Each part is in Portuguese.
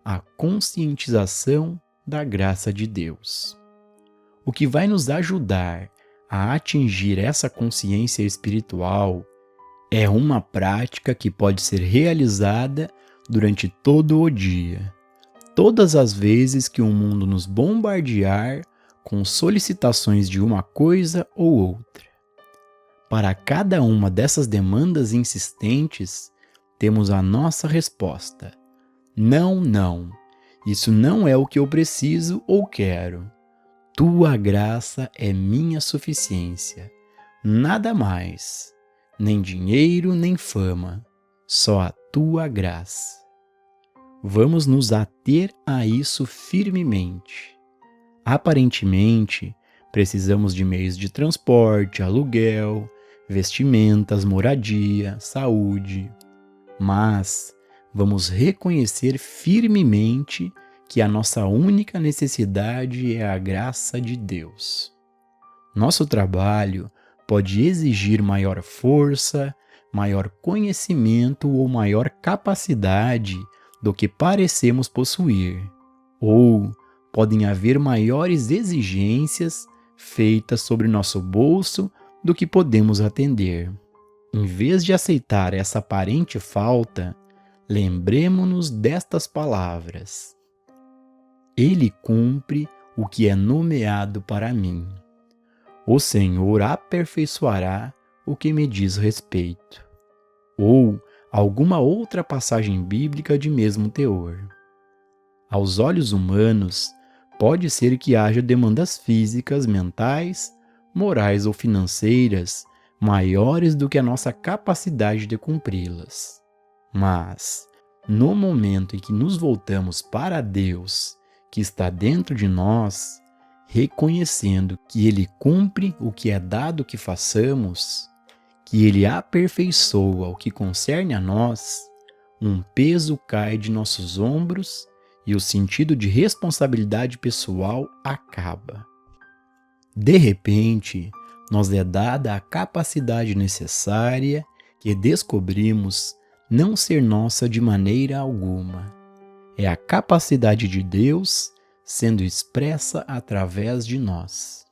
a conscientização da graça de Deus. O que vai nos ajudar a atingir essa consciência espiritual é uma prática que pode ser realizada durante todo o dia, todas as vezes que o mundo nos bombardear com solicitações de uma coisa ou outra. Para cada uma dessas demandas insistentes, temos a nossa resposta: não, não, isso não é o que eu preciso ou quero. Tua graça é minha suficiência, nada mais, nem dinheiro nem fama, só a tua graça. Vamos nos ater a isso firmemente. Aparentemente, precisamos de meios de transporte, aluguel, vestimentas, moradia, saúde. Mas vamos reconhecer firmemente que a nossa única necessidade é a graça de Deus. Nosso trabalho pode exigir maior força, maior conhecimento ou maior capacidade do que parecemos possuir, ou podem haver maiores exigências feitas sobre nosso bolso do que podemos atender. Em vez de aceitar essa aparente falta, lembremo-nos destas palavras: Ele cumpre o que é nomeado para mim. O Senhor aperfeiçoará o que me diz respeito. Ou alguma outra passagem bíblica de mesmo teor. Aos olhos humanos, pode ser que haja demandas físicas, mentais, morais ou financeiras maiores do que a nossa capacidade de cumpri-las. Mas, no momento em que nos voltamos para Deus, que está dentro de nós, reconhecendo que Ele cumpre o que é dado que façamos, que Ele aperfeiçoa o que concerne a nós, um peso cai de nossos ombros e o sentido de responsabilidade pessoal acaba. De repente, nos é dada a capacidade necessária que descobrimos não ser nossa de maneira alguma. É a capacidade de Deus sendo expressa através de nós.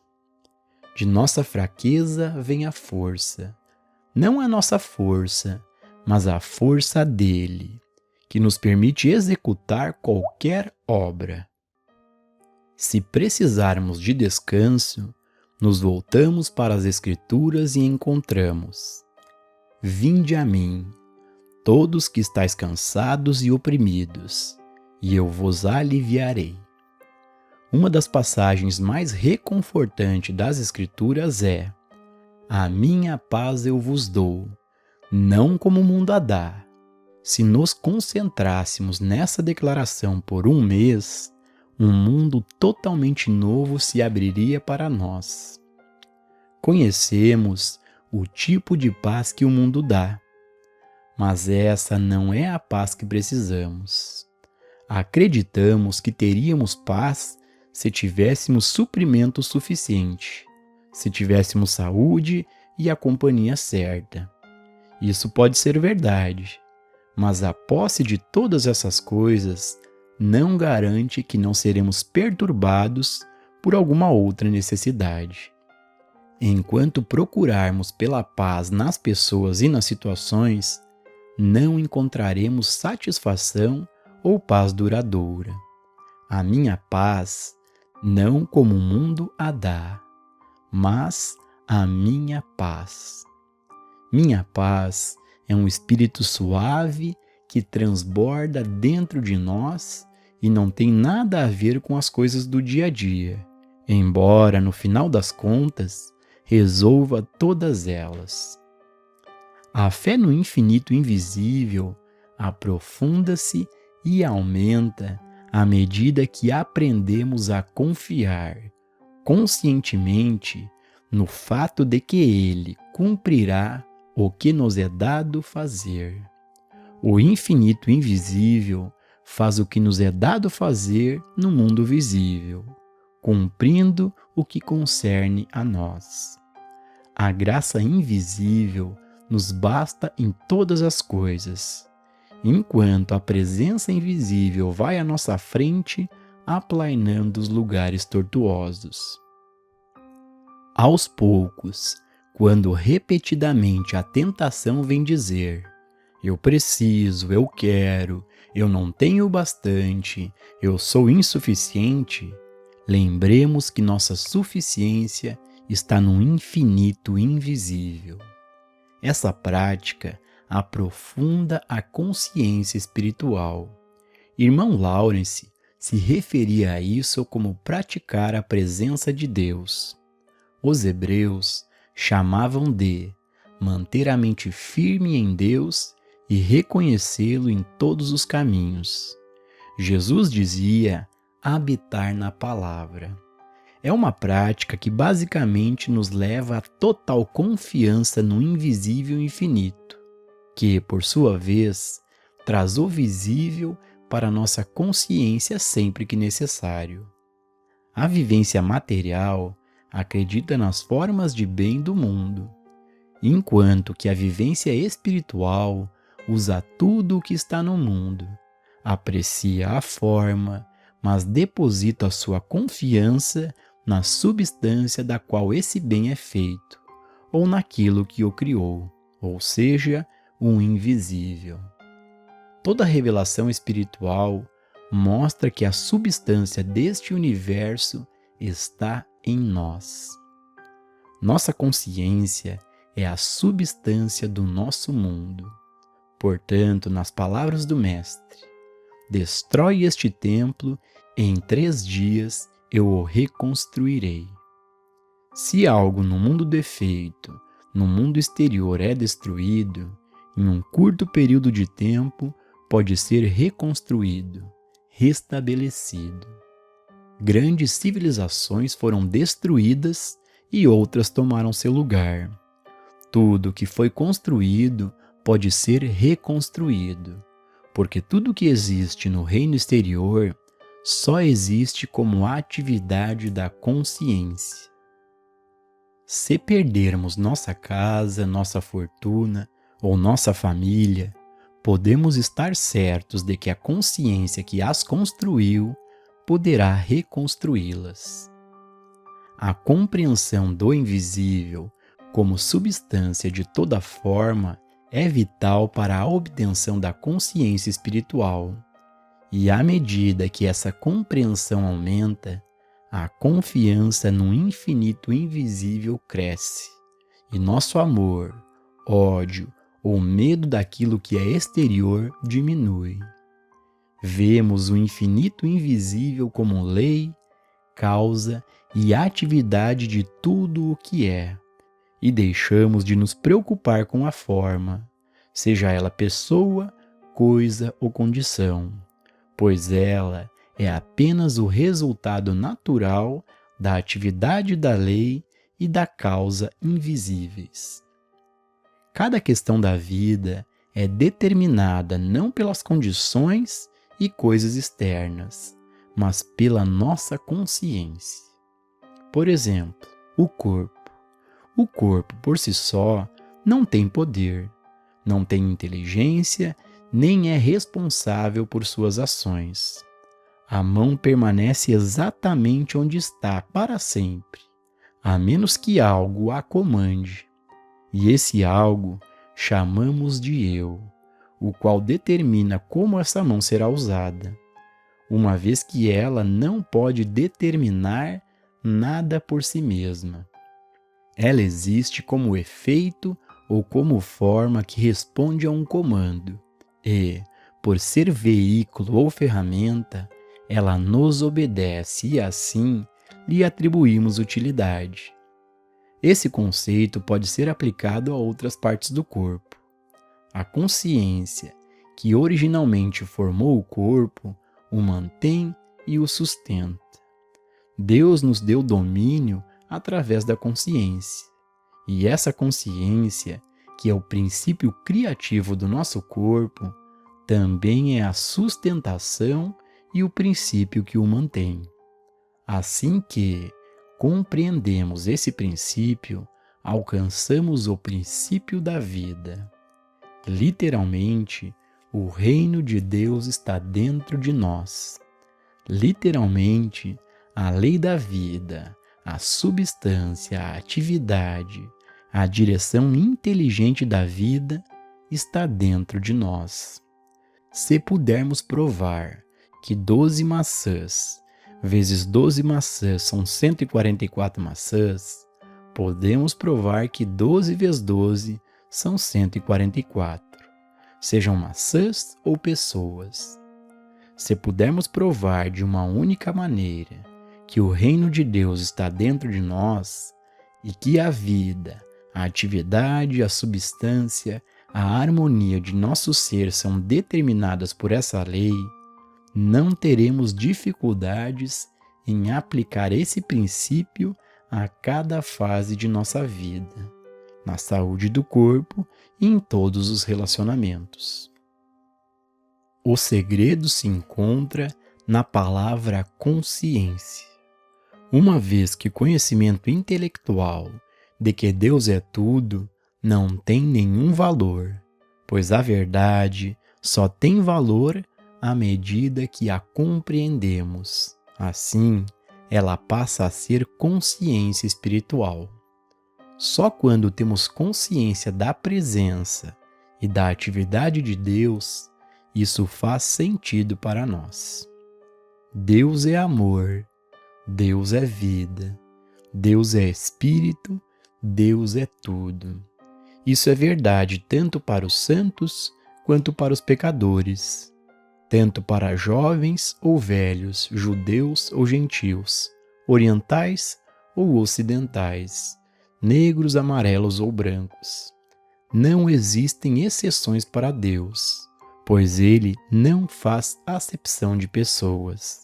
De nossa fraqueza vem a força. Não a nossa força, mas a força dele, que nos permite executar qualquer obra. Se precisarmos de descanso, nos voltamos para as Escrituras e encontramos: Vinde a mim, todos que estáis cansados e oprimidos, e eu vos aliviarei. Uma das passagens mais reconfortantes das Escrituras é: A minha paz eu vos dou, não como o mundo a dá. Se nos concentrássemos nessa declaração por um mês, um mundo totalmente novo se abriria para nós. Conhecemos o tipo de paz que o mundo dá, mas essa não é a paz que precisamos. Acreditamos que teríamos paz se tivéssemos suprimento suficiente, se tivéssemos saúde e a companhia certa. Isso pode ser verdade, mas a posse de todas essas coisas não garante que não seremos perturbados por alguma outra necessidade. Enquanto procurarmos pela paz nas pessoas e nas situações, não encontraremos satisfação ou paz duradoura. A minha paz, não como o mundo a dá, mas a minha paz. Minha paz é um espírito suave que transborda dentro de nós e não tem nada a ver com as coisas do dia a dia, embora, no final das contas, resolva todas elas. A fé no infinito invisível aprofunda-se e aumenta à medida que aprendemos a confiar conscientemente no fato de que Ele cumprirá o que nos é dado fazer. O infinito invisível faz o que nos é dado fazer no mundo visível, cumprindo o que concerne a nós. A graça invisível nos basta em todas as coisas. enquanto a presença invisível vai à nossa frente, aplainando os lugares tortuosos. Aos poucos, quando repetidamente a tentação vem dizer: eu preciso, eu quero, eu não tenho bastante, eu sou insuficiente, lembremos que nossa suficiência está no infinito invisível. Essa prática aprofunda a consciência espiritual. Irmão Lawrence se referia a isso como praticar a presença de Deus. Os hebreus chamavam de manter a mente firme em Deus e reconhecê-lo em todos os caminhos. Jesus dizia habitar na palavra. É uma prática que basicamente nos leva à total confiança no invisível infinito, que, por sua vez, traz o visível para nossa consciência sempre que necessário. A vivência material acredita nas formas de bem do mundo, enquanto que a vivência espiritual usa tudo o que está no mundo, aprecia a forma, mas deposita sua confiança na substância da qual esse bem é feito, ou naquilo que o criou, ou seja, o invisível. Toda revelação espiritual mostra que a substância deste universo está em nós. Nossa consciência é a substância do nosso mundo. Portanto, nas palavras do Mestre, destrói este templo, e em 3 dias eu o reconstruirei. Se algo no mundo defeito, no mundo exterior é destruído, em um curto período de tempo pode ser reconstruído, restabelecido. Grandes civilizações foram destruídas e outras tomaram seu lugar. Tudo que foi construído pode ser reconstruído, porque tudo que existe no reino exterior só existe como atividade da consciência. Se perdermos nossa casa, nossa fortuna ou nossa família, podemos estar certos de que a consciência que as construiu poderá reconstruí-las. A compreensão do invisível como substância de toda forma é vital para a obtenção da consciência espiritual. E à medida que essa compreensão aumenta, a confiança no infinito invisível cresce, e nosso amor, ódio ou medo daquilo que é exterior diminui. Vemos o infinito invisível como lei, causa e atividade de tudo o que é, e deixamos de nos preocupar com a forma, seja ela pessoa, coisa ou condição, pois ela é apenas o resultado natural da atividade da lei e da causa invisíveis. Cada questão da vida é determinada não pelas condições e coisas externas, mas pela nossa consciência. Por exemplo, o corpo. O corpo, por si só, não tem poder, não tem inteligência, nem é responsável por suas ações. A mão permanece exatamente onde está para sempre, a menos que algo a comande. E esse algo chamamos de eu, o qual determina como essa mão será usada, uma vez que ela não pode determinar nada por si mesma. Ela existe como efeito ou como forma que responde a um comando, e, por ser veículo ou ferramenta, ela nos obedece e assim lhe atribuímos utilidade. Esse conceito pode ser aplicado a outras partes do corpo. A consciência, que originalmente formou o corpo, o mantém e o sustenta. Deus nos deu domínio através da consciência, e essa consciência, que é o princípio criativo do nosso corpo, também é a sustentação e o princípio que o mantém. Assim que compreendemos esse princípio, alcançamos o princípio da vida. Literalmente, O reino de Deus está dentro de nós. Literalmente, a lei da vida, a substância, a atividade, a direção inteligente da vida está dentro de nós. Se pudermos provar que 12 maçãs vezes 12 maçãs são 144 maçãs, podemos provar que 12 vezes 12 são 144, sejam maçãs ou pessoas. Se pudermos provar de uma única maneira que o reino de Deus está dentro de nós e que a vida, a atividade, a substância, a harmonia de nosso ser são determinadas por essa lei, não teremos dificuldades em aplicar esse princípio a cada fase de nossa vida, na saúde do corpo e em todos os relacionamentos. O segredo se encontra na palavra consciência. Uma vez que conhecimento intelectual de que Deus é tudo não tem nenhum valor, pois a verdade só tem valor à medida que a compreendemos. Assim, ela passa a ser consciência espiritual. Só quando temos consciência da presença e da atividade de Deus, isso faz sentido para nós. Deus é amor, Deus é vida, Deus é espírito, Deus é tudo. Isso é verdade tanto para os santos quanto para os pecadores, tanto para jovens ou velhos, judeus ou gentios, orientais ou ocidentais, negros, amarelos ou brancos. Não existem exceções para Deus, pois Ele não faz acepção de pessoas.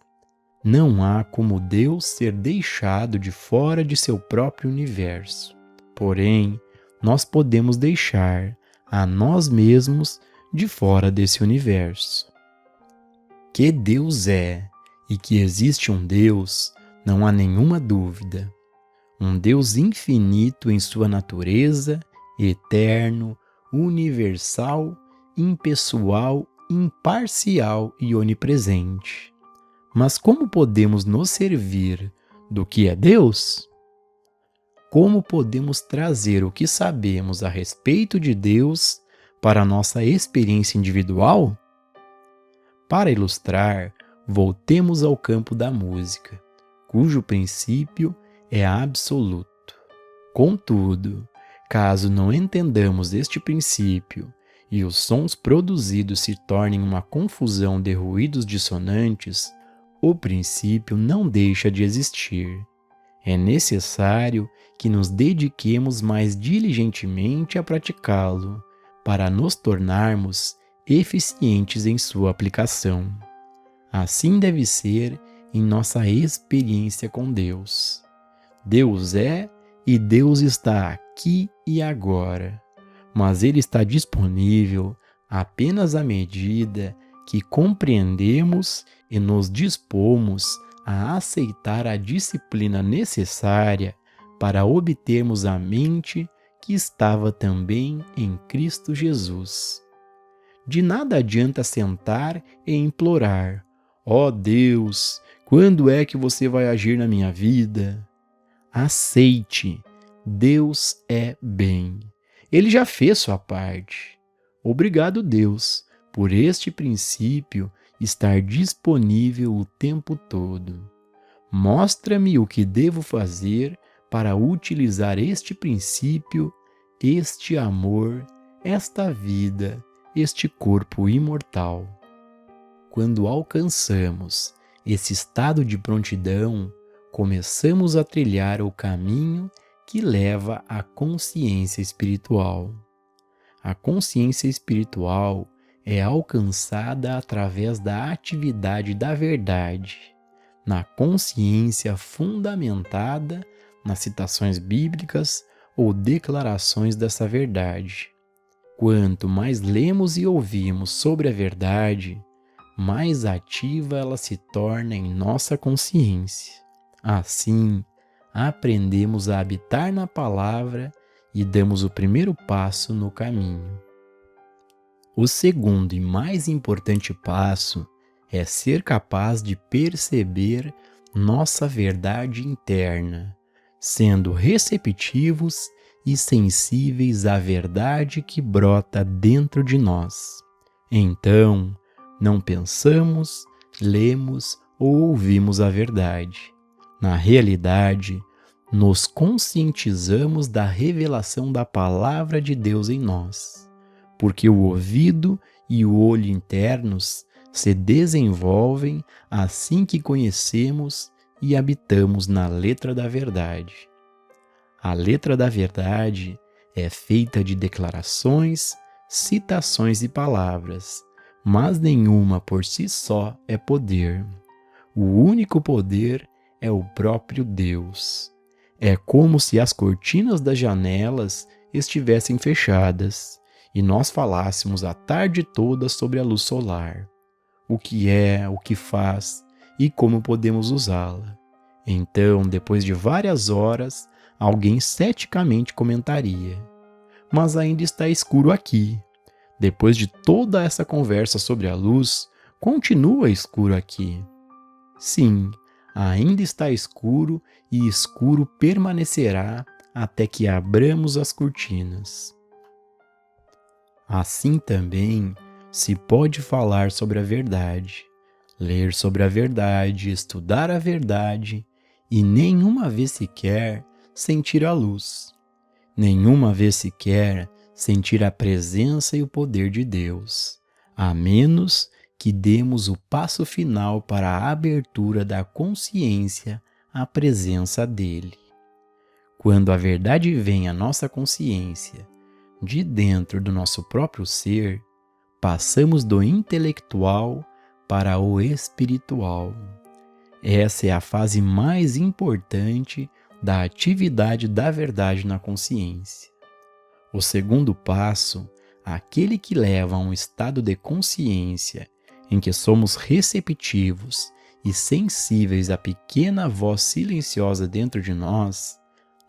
Não há como Deus ser deixado de fora de seu próprio universo. Porém, nós podemos deixar a nós mesmos de fora desse universo. Que Deus é e que existe um Deus, não há nenhuma dúvida. Um Deus infinito em sua natureza, eterno, universal, impessoal, imparcial e onipresente. Mas como podemos nos servir do que é Deus? Como podemos trazer o que sabemos a respeito de Deus para a nossa experiência individual? Para ilustrar, voltemos ao campo da música, cujo princípio é absoluto. Contudo, caso não entendamos este princípio e os sons produzidos se tornem uma confusão de ruídos dissonantes, o princípio não deixa de existir. É necessário que nos dediquemos mais diligentemente a praticá-lo, para nos tornarmos eficientes em sua aplicação. Assim deve ser em nossa experiência com Deus. Deus é e Deus está aqui e agora, mas Ele está disponível apenas à medida que compreendemos e nos dispomos a aceitar a disciplina necessária para obtermos a mente que estava também em Cristo Jesus. De nada adianta sentar e implorar: ó Deus, quando é que você vai agir na minha vida? Aceite, Deus é bem. Ele já fez sua parte. Obrigado, Deus, por este princípio estar disponível o tempo todo. Mostra-me o que devo fazer para utilizar este princípio, este amor, esta vida, este corpo imortal. Quando alcançamos esse estado de prontidão, começamos a trilhar o caminho que leva à consciência espiritual. A consciência espiritual é alcançada através da atividade da verdade, na consciência fundamentada nas citações bíblicas ou declarações dessa verdade. Quanto mais lemos e ouvimos sobre a verdade, mais ativa ela se torna em nossa consciência. Assim, aprendemos a habitar na palavra e damos o primeiro passo no caminho. O segundo e mais importante passo é ser capaz de perceber nossa verdade interna, sendo receptivos e sensíveis à verdade que brota dentro de nós. Então, não pensamos, lemos ou ouvimos a verdade. Na realidade, nos conscientizamos da revelação da palavra de Deus em nós, porque o ouvido e o olho internos se desenvolvem assim que conhecemos e habitamos na letra da verdade. A letra da verdade é feita de declarações, citações e palavras, mas nenhuma por si só é poder. O único poder é o próprio Deus. É como se as cortinas das janelas estivessem fechadas e nós falássemos a tarde toda sobre a luz solar, o que é, o que faz e como podemos usá-la. Então, depois de várias horas, alguém ceticamente comentaria: mas ainda está escuro aqui. Depois de toda essa conversa sobre a luz, continua escuro aqui. Sim, ainda está escuro e escuro permanecerá até que abramos as cortinas. Assim também se pode falar sobre a verdade, ler sobre a verdade, estudar a verdade e nenhuma vez sequer sentir a luz, nenhuma vez sequer sentir a presença e o poder de Deus, a menos que demos o passo final para a abertura da consciência à presença dele. Quando a verdade vem à nossa consciência, de dentro do nosso próprio ser, passamos do intelectual para o espiritual. Essa é a fase mais importante da atividade da verdade na consciência. O segundo passo, aquele que leva a um estado de consciência em que somos receptivos e sensíveis à pequena voz silenciosa dentro de nós,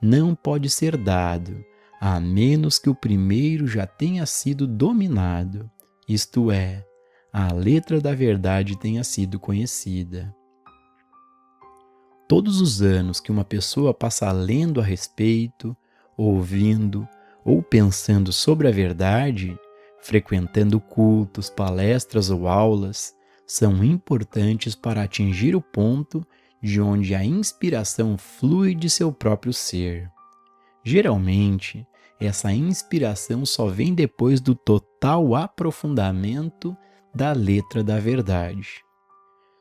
não pode ser dado, a menos que o primeiro já tenha sido dominado, isto é, a letra da verdade tenha sido conhecida. Todos os anos que uma pessoa passa lendo a respeito, ouvindo ou pensando sobre a verdade, frequentando cultos, palestras ou aulas, são importantes para atingir o ponto de onde a inspiração flui de seu próprio ser. Geralmente, essa inspiração só vem depois do total aprofundamento da letra da verdade.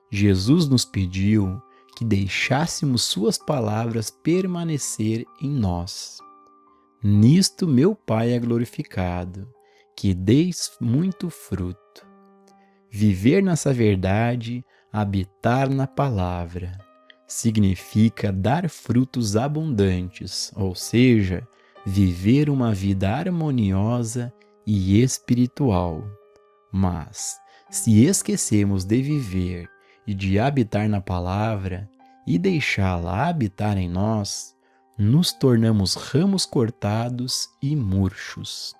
Jesus nos pediu que deixássemos suas palavras permanecer em nós. Nisto meu Pai é glorificado, que deis muito fruto. Viver nessa verdade, habitar na palavra, significa dar frutos abundantes, ou seja, viver uma vida harmoniosa e espiritual. Mas, se esquecemos de viver e de habitar na palavra e deixá-la habitar em nós, nos tornamos ramos cortados e murchos.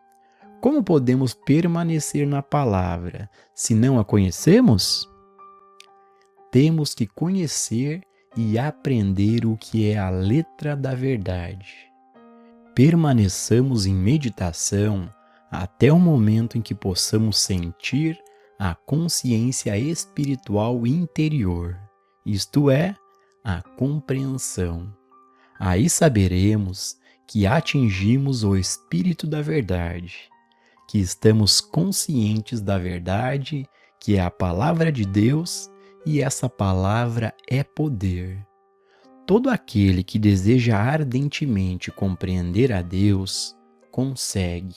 Como podemos permanecer na palavra se não a conhecemos? Temos que conhecer e aprender o que é a letra da verdade. Permaneçamos em meditação até o momento em que possamos sentir a consciência espiritual interior, isto é, a compreensão. Aí saberemos que atingimos o espírito da verdade, que estamos conscientes da verdade, que é a palavra de Deus, e essa palavra é poder. Todo aquele que deseja ardentemente compreender a Deus, consegue,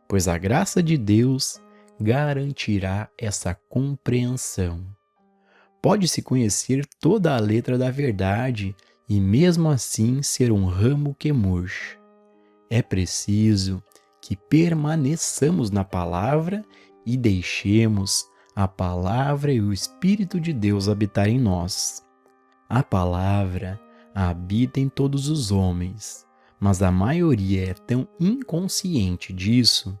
pois a graça de Deus garantirá essa compreensão. Pode-se conhecer toda a letra da verdade e mesmo assim ser um ramo que murcha. É preciso que permaneçamos na palavra e deixemos a palavra e o Espírito de Deus habitar em nós. A palavra habita em todos os homens, mas a maioria é tão inconsciente disso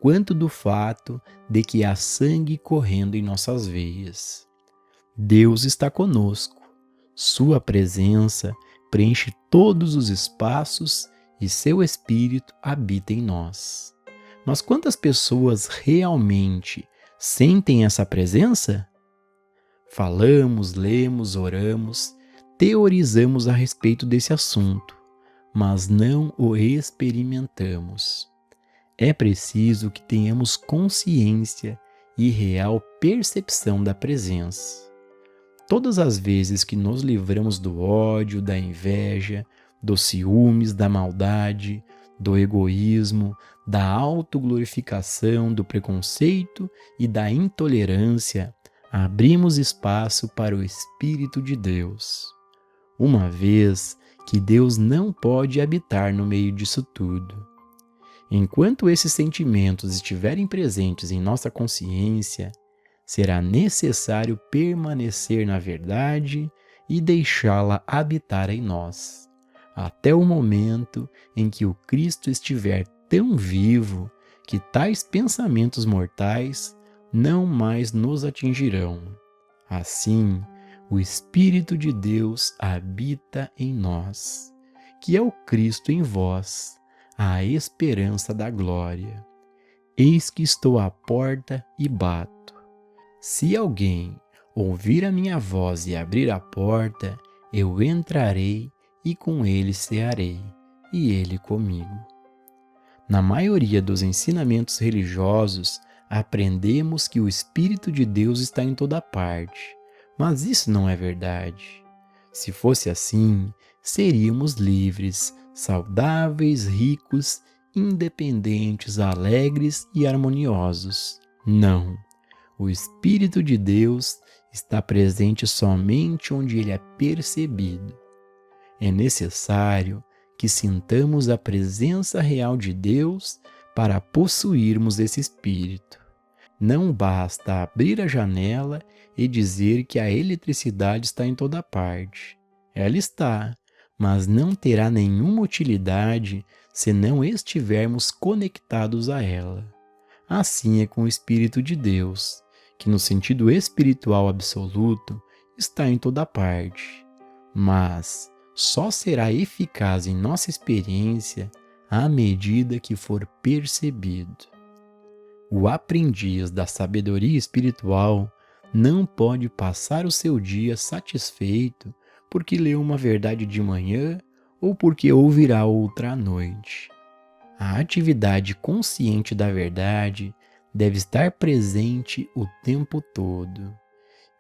quanto do fato de que há sangue correndo em nossas veias. Deus está conosco. Sua presença preenche todos os espaços e seu Espírito habita em nós. Mas quantas pessoas realmente sentem essa presença? Falamos, lemos, oramos, teorizamos a respeito desse assunto, mas não o experimentamos. É preciso que tenhamos consciência e real percepção da presença. Todas as vezes que nos livramos do ódio, da inveja, dos ciúmes, da maldade, do egoísmo, da autoglorificação, do preconceito e da intolerância, abrimos espaço para o Espírito de Deus. Uma vez que Deus não pode habitar no meio disso tudo. Enquanto esses sentimentos estiverem presentes em nossa consciência, será necessário permanecer na verdade e deixá-la habitar em nós, até o momento em que o Cristo estiver tão vivo que tais pensamentos mortais não mais nos atingirão. Assim, o Espírito de Deus habita em nós, que é o Cristo em vós, a esperança da glória. Eis que estou à porta e bato. Se alguém ouvir a minha voz e abrir a porta, eu entrarei e com ele cearei, e ele comigo. Na maioria dos ensinamentos religiosos, aprendemos que o Espírito de Deus está em toda parte, mas isso não é verdade. Se fosse assim, seríamos livres, saudáveis, ricos, independentes, alegres e harmoniosos. Não, o Espírito de Deus está presente somente onde ele é percebido. É necessário que sintamos a presença real de Deus para possuirmos esse Espírito. Não basta abrir a janela e dizer que a eletricidade está em toda parte. Ela está, mas não terá nenhuma utilidade se não estivermos conectados a ela. Assim é com o Espírito de Deus, que no sentido espiritual absoluto está em toda parte, mas só será eficaz em nossa experiência à medida que for percebido. O aprendiz da sabedoria espiritual não pode passar o seu dia satisfeito porque leu uma verdade de manhã ou porque ouvirá outra à noite. A atividade consciente da verdade deve estar presente o tempo todo.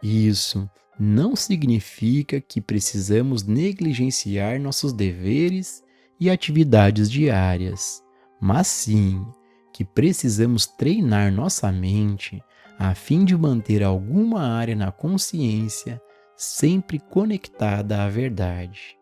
Isso não significa que precisamos negligenciar nossos deveres e atividades diárias, mas sim que precisamos treinar nossa mente a fim de manter alguma área na consciência sempre conectada à verdade.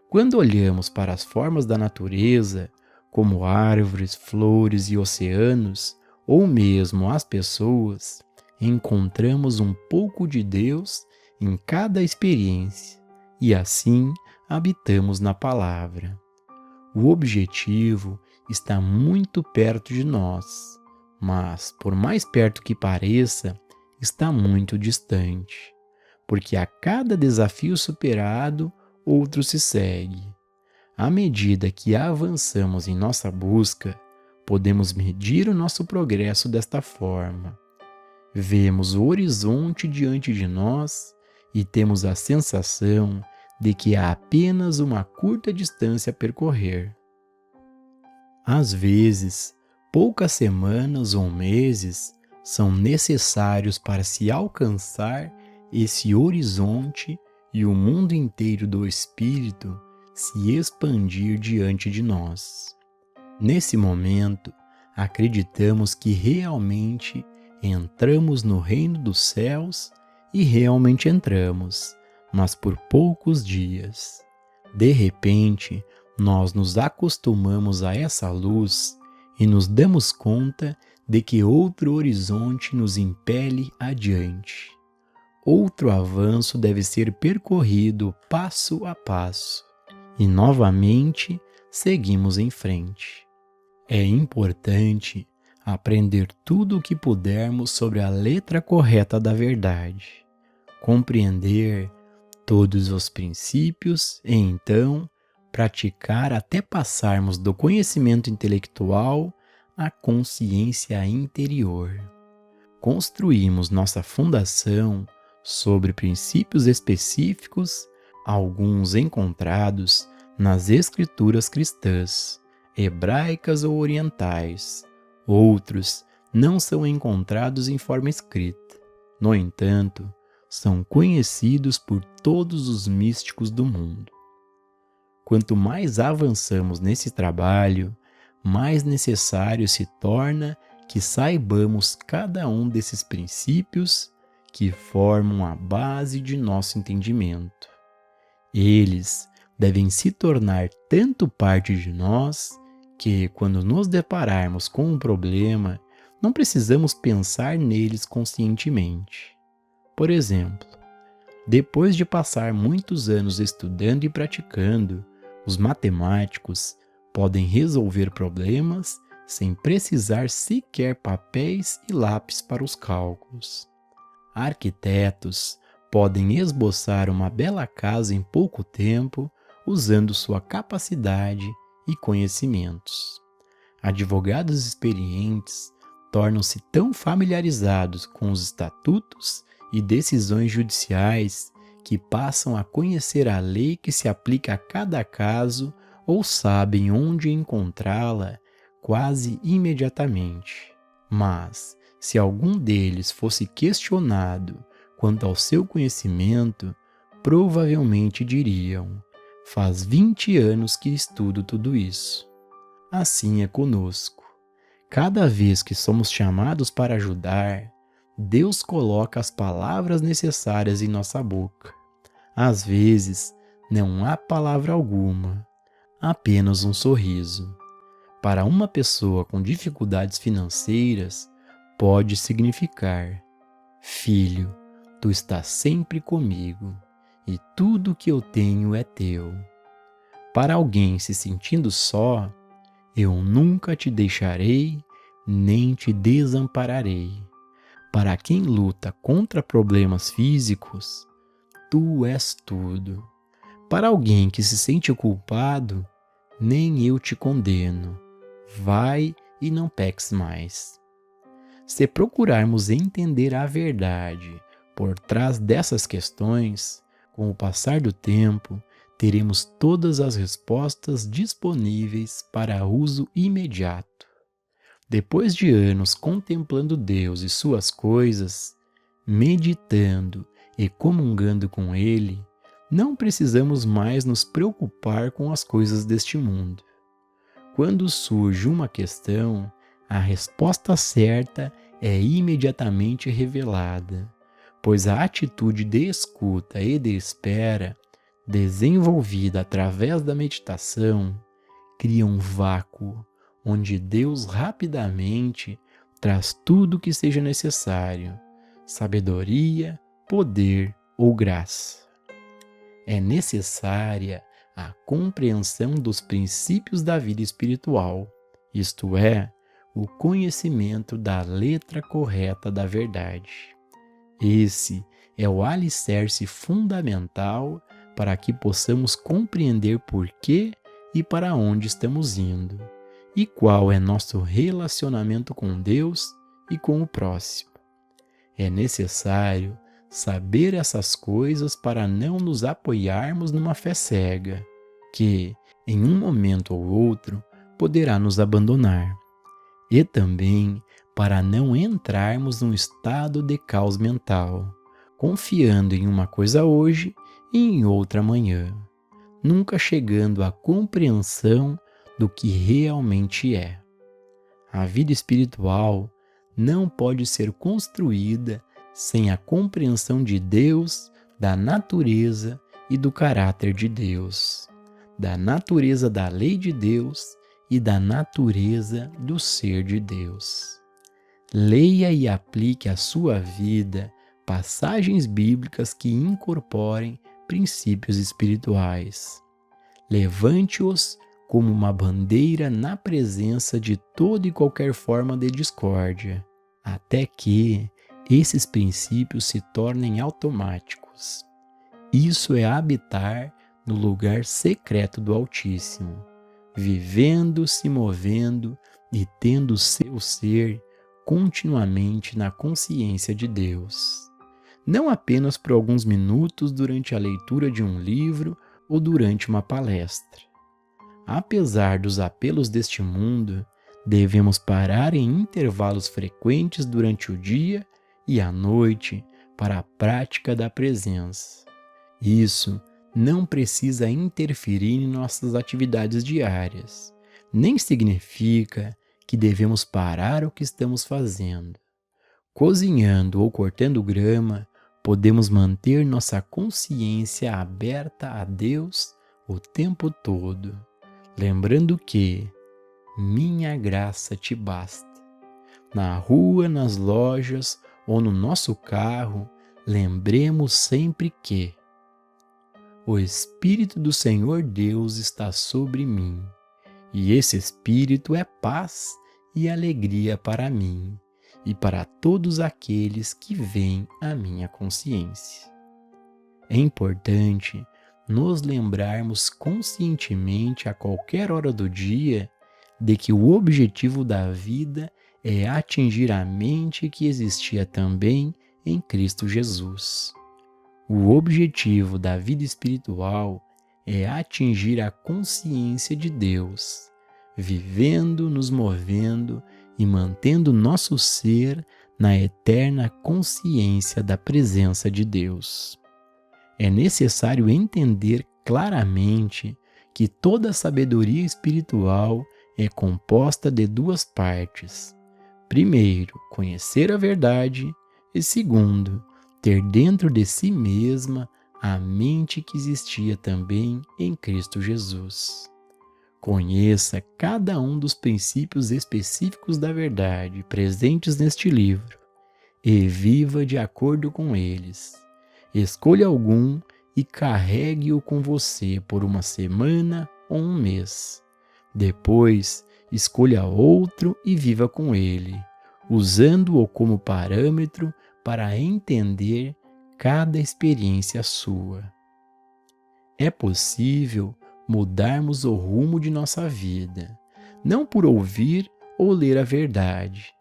Quando olhamos para as formas da natureza, como árvores, flores e oceanos, ou mesmo as pessoas, encontramos um pouco de Deus em cada experiência e assim habitamos na palavra. O objetivo está muito perto de nós, mas, por mais perto que pareça, está muito distante, porque a cada desafio superado, outro se segue. À medida que avançamos em nossa busca, podemos medir o nosso progresso desta forma. Vemos o horizonte diante de nós e temos a sensação de que há apenas uma curta distância a percorrer. Às vezes, poucas semanas ou meses são necessários para se alcançar esse horizonte e o mundo inteiro do Espírito se expandir diante de nós. Nesse momento, acreditamos que realmente entramos no reino dos céus e realmente entramos, mas por poucos dias. De repente, nós nos acostumamos a essa luz e nos damos conta de que outro horizonte nos impele adiante. Outro avanço deve ser percorrido passo a passo e novamente seguimos em frente. É importante aprender tudo o que pudermos sobre a letra correta da verdade, compreender todos os princípios e então praticar até passarmos do conhecimento intelectual à consciência interior. Construímos nossa fundação sobre princípios específicos, alguns encontrados nas escrituras cristãs, hebraicas ou orientais. Outros não são encontrados em forma escrita. No entanto, são conhecidos por todos os místicos do mundo. Quanto mais avançamos nesse trabalho, mais necessário se torna que saibamos cada um desses princípios que formam a base de nosso entendimento. Eles devem se tornar tanto parte de nós que, quando nos depararmos com um problema, não precisamos pensar neles conscientemente. Por exemplo, depois de passar muitos anos estudando e praticando, os matemáticos podem resolver problemas sem precisar sequer papéis e lápis para os cálculos. Arquitetos podem esboçar uma bela casa em pouco tempo usando sua capacidade e conhecimentos. Advogados experientes tornam-se tão familiarizados com os estatutos e decisões judiciais que passam a conhecer a lei que se aplica a cada caso ou sabem onde encontrá-la quase imediatamente. Mas, se algum deles fosse questionado quanto ao seu conhecimento, provavelmente diriam: faz 20 anos que estudo tudo isso. Assim é conosco. Cada vez que somos chamados para ajudar, Deus coloca as palavras necessárias em nossa boca. Às vezes, não há palavra alguma, apenas um sorriso. Para uma pessoa com dificuldades financeiras, pode significar: filho, tu estás sempre comigo, e tudo que eu tenho é teu. Para alguém se sentindo só, eu nunca te deixarei, nem te desampararei. Para quem luta contra problemas físicos, tu és tudo. Para alguém que se sente culpado, nem eu te condeno. Vai e não peques mais. Se procurarmos entender a verdade por trás dessas questões, com o passar do tempo, teremos todas as respostas disponíveis para uso imediato. Depois de anos contemplando Deus e suas coisas, meditando e comungando com Ele, não precisamos mais nos preocupar com as coisas deste mundo. Quando surge uma questão, a resposta certa é imediatamente revelada, pois a atitude de escuta e de espera, desenvolvida através da meditação, cria um vácuo onde Deus rapidamente traz tudo o que seja necessário: sabedoria, poder ou graça. É necessária a compreensão dos princípios da vida espiritual, isto é, o conhecimento da letra correta da verdade. Esse é o alicerce fundamental para que possamos compreender por que e para onde estamos indo, e qual é nosso relacionamento com Deus e com o próximo. É necessário saber essas coisas para não nos apoiarmos numa fé cega, que, em um momento ou outro, poderá nos abandonar, e também para não entrarmos num estado de caos mental, confiando em uma coisa hoje e em outra amanhã, nunca chegando à compreensão do que realmente é. A vida espiritual não pode ser construída sem a compreensão de Deus, da natureza e do caráter de Deus, da natureza da lei de Deus e da natureza do ser de Deus. Leia e aplique à sua vida passagens bíblicas que incorporem princípios espirituais. Levante-os como uma bandeira na presença de toda e qualquer forma de discórdia, até que esses princípios se tornem automáticos. Isso é habitar no lugar secreto do Altíssimo, vivendo, se movendo e tendo seu ser continuamente na consciência de Deus. Não apenas por alguns minutos durante a leitura de um livro ou durante uma palestra. Apesar dos apelos deste mundo, devemos parar em intervalos frequentes durante o dia e a noite para a prática da presença. Isso não precisa interferir em nossas atividades diárias, nem significa que devemos parar o que estamos fazendo. Cozinhando ou cortando grama, podemos manter nossa consciência aberta a Deus o tempo todo, lembrando que minha graça te basta. Na rua, nas lojas ou no nosso carro, lembremos sempre que o Espírito do Senhor Deus está sobre mim, e esse Espírito é paz e alegria para mim e para todos aqueles que veem a minha consciência. É importante nos lembrarmos conscientemente a qualquer hora do dia de que o objetivo da vida é atingir a mente que existia também em Cristo Jesus. O objetivo da vida espiritual é atingir a consciência de Deus, vivendo, nos movendo e mantendo nosso ser na eterna consciência da presença de Deus. É necessário entender claramente que toda sabedoria espiritual é composta de duas partes. Primeiro, conhecer a verdade e segundo, ter dentro de si mesma a mente que existia também em Cristo Jesus. Conheça cada um dos princípios específicos da verdade presentes neste livro e viva de acordo com eles. Escolha algum e carregue-o com você por uma semana ou um mês. Depois, escolha outro e viva com ele, usando-o como parâmetro para entender cada experiência sua. É possível mudarmos o rumo de nossa vida, não por ouvir ou ler a verdade,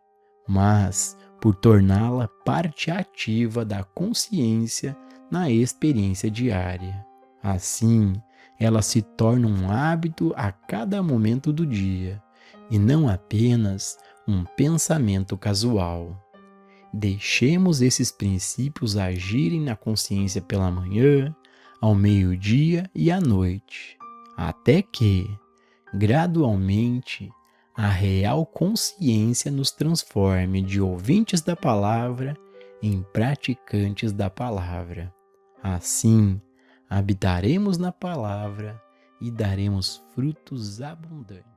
mas por torná-la parte ativa da consciência na experiência diária. Assim, ela se torna um hábito a cada momento do dia, e não apenas um pensamento casual. Deixemos esses princípios agirem na consciência pela manhã, ao meio-dia e à noite, até que, gradualmente, a real consciência nos transforme de ouvintes da palavra em praticantes da palavra. Assim, habitaremos na palavra e daremos frutos abundantes.